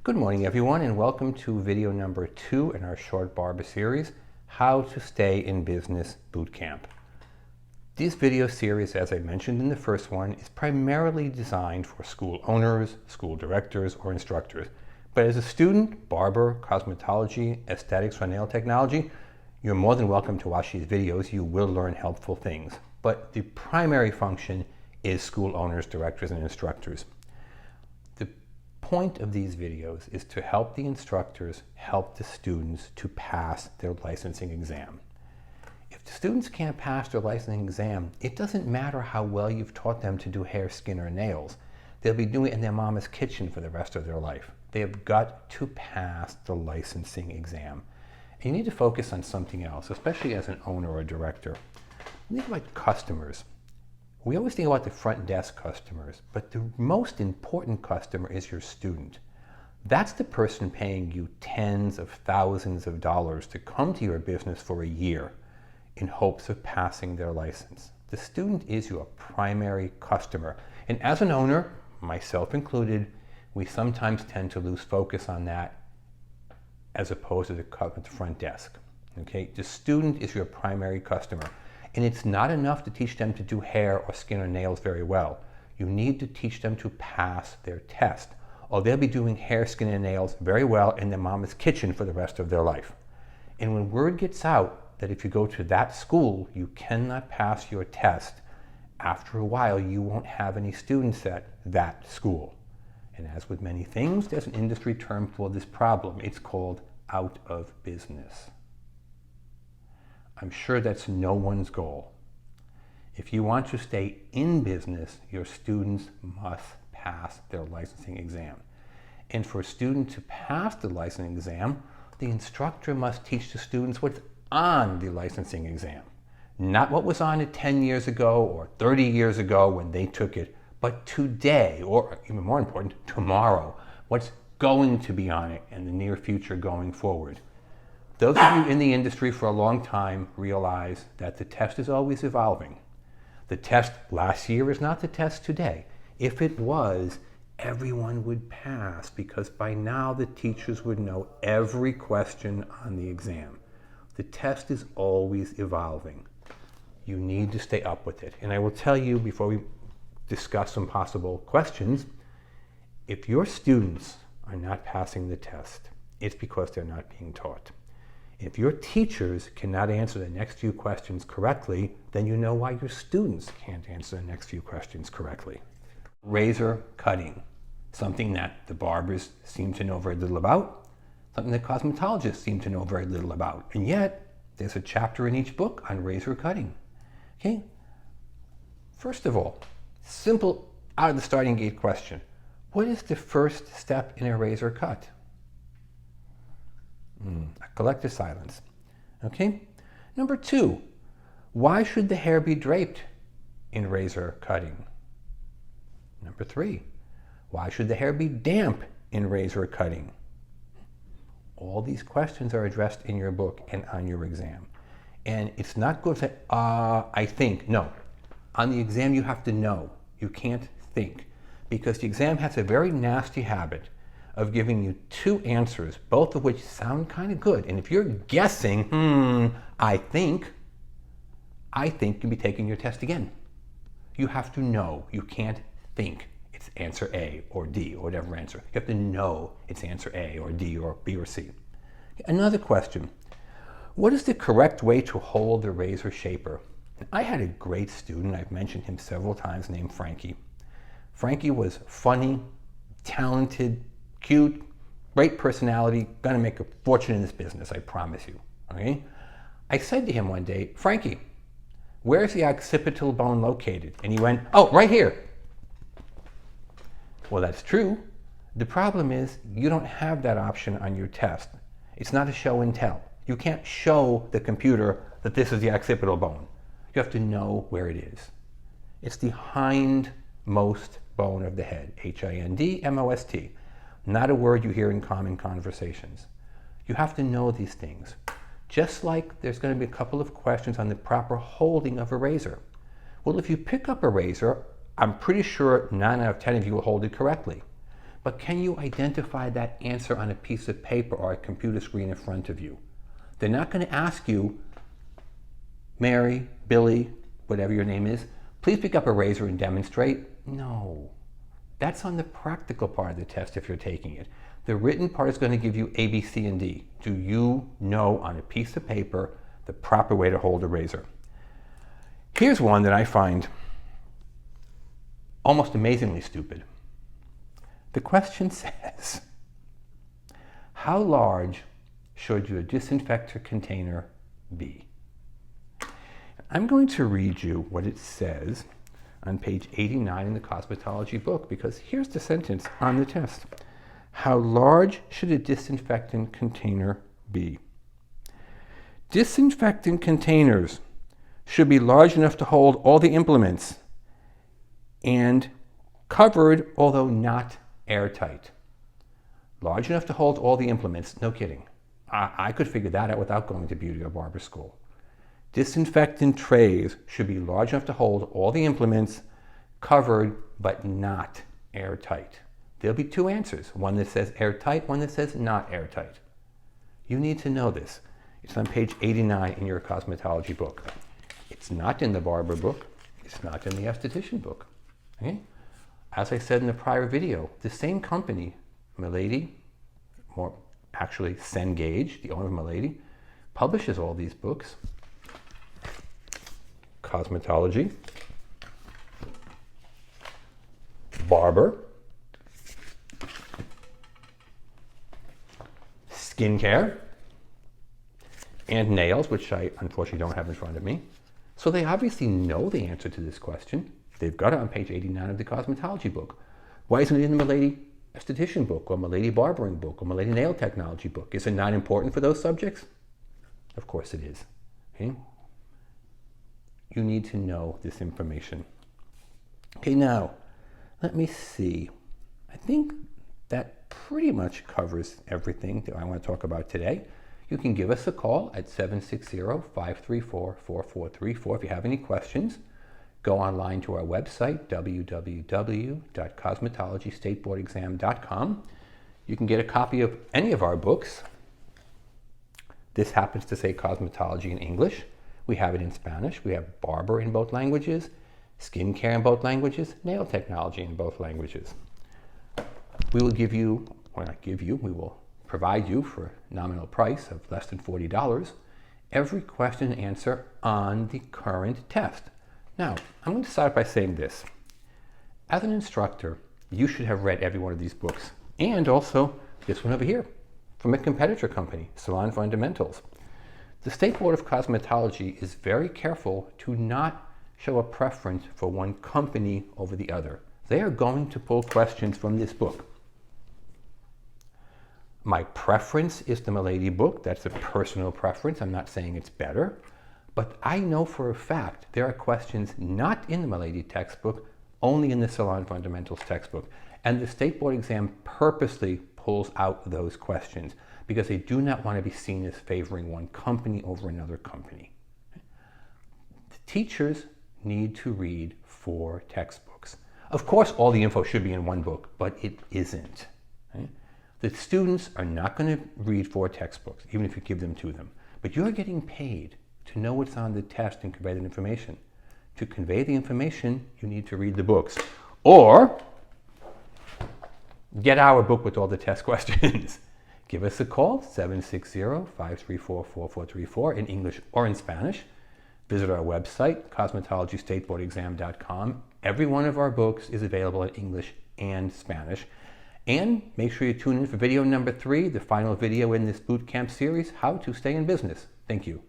Good morning everyone, and welcome to video number 2 in our short barber series, How to Stay in Business Bootcamp. This video series, as I mentioned in the first one, is primarily designed for school owners, school directors, or instructors. But as a student, barber, cosmetology, aesthetics, or nail technology, you're more than welcome to watch these videos. You will learn helpful things. But the primary function is school owners, directors, and instructors. The point of these videos is to help the instructors help the students to pass their licensing exam. If the students can't pass their licensing exam, it doesn't matter how well you've taught them to do hair, skin, or nails. They'll be doing it in their mama's kitchen for the rest of their life. They have got to pass the licensing exam. And you need to focus on something else, especially as an owner or a director. Think about customers. We always think about the front desk customers, but the most important customer is your student. That's the person paying you tens of thousands of dollars to come to your business for a year in hopes of passing their license. The student is your primary customer. And as an owner, myself included, we sometimes tend to lose focus on that as opposed to the front desk. Okay? The student is your primary customer. And it's not enough to teach them to do hair or skin or nails very well. You need to teach them to pass their test, or they'll be doing hair, skin, and nails very well in their mama's kitchen for the rest of their life. And when word gets out that if you go to that school, you cannot pass your test, after a while you won't have any students at that school. And as with many things, there's an industry term for this problem. It's called out of business. I'm sure that's no one's goal. If you want to stay in business, your students must pass their licensing exam. And for a student to pass the licensing exam, the instructor must teach the students what's on the licensing exam. Not what was on it 10 years ago or 30 years ago when they took it, but today, or even more important, tomorrow. What's going to be on it in the near future going forward. Those of you in the industry for a long time realize that the test is always evolving. The test last year is not the test today. If it was, everyone would pass because by now the teachers would know every question on the exam. The test is always evolving. You need to stay up with it. And I will tell you before we discuss some possible questions, if your students are not passing the test, it's because they're not being taught. If your teachers cannot answer the next few questions correctly, then you know why your students can't answer the next few questions correctly. Razor cutting, something that the barbers seem to know very little about, something that cosmetologists seem to know very little about, and yet there's a chapter in each book on razor cutting. Okay? First of all, simple out of the starting gate question. What is the first step in a razor cut? A collective silence. Okay? Number 2, why should the hair be draped in razor cutting? Number 3, why should the hair be damp in razor cutting? All these questions are addressed in your book and on your exam. And it's not good to say, I think. No. On the exam you have to know. You can't think. Because the exam has a very nasty habit of giving you 2 answers, both of which sound kind of good. And if you're guessing, I think you'll be taking your test again. You have to know. You can't think it's answer A or D or whatever answer. You have to know it's answer A or D or B or C. Another question. What is the correct way to hold the razor shaper? I had a great student, I've mentioned him several times, named Frankie. Frankie was funny, talented, cute, great personality, gonna make a fortune in this business, I promise you. Okay? I said to him one day, Frankie, where's the occipital bone located? And he went, oh, right here. Well, that's true. The problem is you don't have that option on your test. It's not a show and tell. You can't show the computer that this is the occipital bone. You have to know where it is. It's the hindmost bone of the head, H-I-N-D-M-O-S-T. Not a word you hear in common conversations. You have to know these things. Just like there's going to be a couple of questions on the proper holding of a razor. Well, if you pick up a razor, I'm pretty sure 9 out of 10 of you will hold it correctly. but can you identify that answer on a piece of paper or a computer screen in front of you? They're not going to ask you, Mary, Billy, whatever your name is, please pick up a razor and demonstrate. No, that's on the practical part of the test if you're taking it. The written part is going to give you A, B, C, and D. Do you know on a piece of paper the proper way to hold a razor? Here's one that I find almost amazingly stupid. The question says, how large should your disinfector container be? I'm going to read you what it says on page 89 in the Cosmetology book, because here's the sentence on the test. How large should a disinfectant container be? Disinfectant containers should be large enough to hold all the implements and covered, although not airtight. Large enough to hold all the implements, no kidding. I could figure that out without going to beauty or barber school. Disinfectant trays should be large enough to hold all the implements, covered but not airtight. There'll be two answers, one that says airtight, one that says not airtight. You need to know this. It's on page 89 in your Cosmetology book. It's not in the Barber book. It's not in the Esthetician book. Okay? As I said in the prior video, the same company, Milady, more actually Cengage, the owner of Milady, publishes all these books. Cosmetology, Barber, Skincare, and Nails, which I unfortunately don't have in front of me. So they obviously know the answer to this question. They've got it on page 89 of the Cosmetology book. Why isn't it in the Milady Esthetician book, or Milady Barbering book, or Milady Nail Technology book? Is it not important for those subjects? Of course it is. Okay? You need to know this information. Okay, now, let me see. I think that pretty much covers everything that I want to talk about today. You can give us a call at 760-534-4434 if you have any questions. Go online to our website, www.cosmetologystateboardexam.com. You can get a copy of any of our books. This happens to say Cosmetology in English. We have it in Spanish. We have Barber in both languages, Skincare in both languages, Nail Technology in both languages. We will give you, or not give you, we will provide you for a nominal price of less than $40 every question and answer on the current test. Now, I'm going to start by saying this. As an instructor, you should have read every one of these books, and also this one over here from a competitor company, Salon Fundamentals. The State Board of Cosmetology is very careful to not show a preference for one company over the other. They are going to pull questions from this book. My preference is the Milady book. That's a personal preference. I'm not saying it's better. But I know for a fact there are questions not in the Milady textbook, only in the Salon Fundamentals textbook. And the State Board exam purposely pulls out those questions because they do not want to be seen as favoring one company over another company. The teachers need to read 4 textbooks. Of course, all the info should be in one book, but it isn't. Okay? The students are not going to read 4 textbooks, even if you give them to them. But you're getting paid to know what's on the test and convey that information. To convey the information, you need to read the books. Or get our book with all the test questions. Give us a call, 760-534-4434 in English or in Spanish. Visit our website, cosmetologystateboardexam.com. Every one of our books is available in English and Spanish. And make sure you tune in for video number 3, the final video in this bootcamp series, How to Stay in Business. Thank you.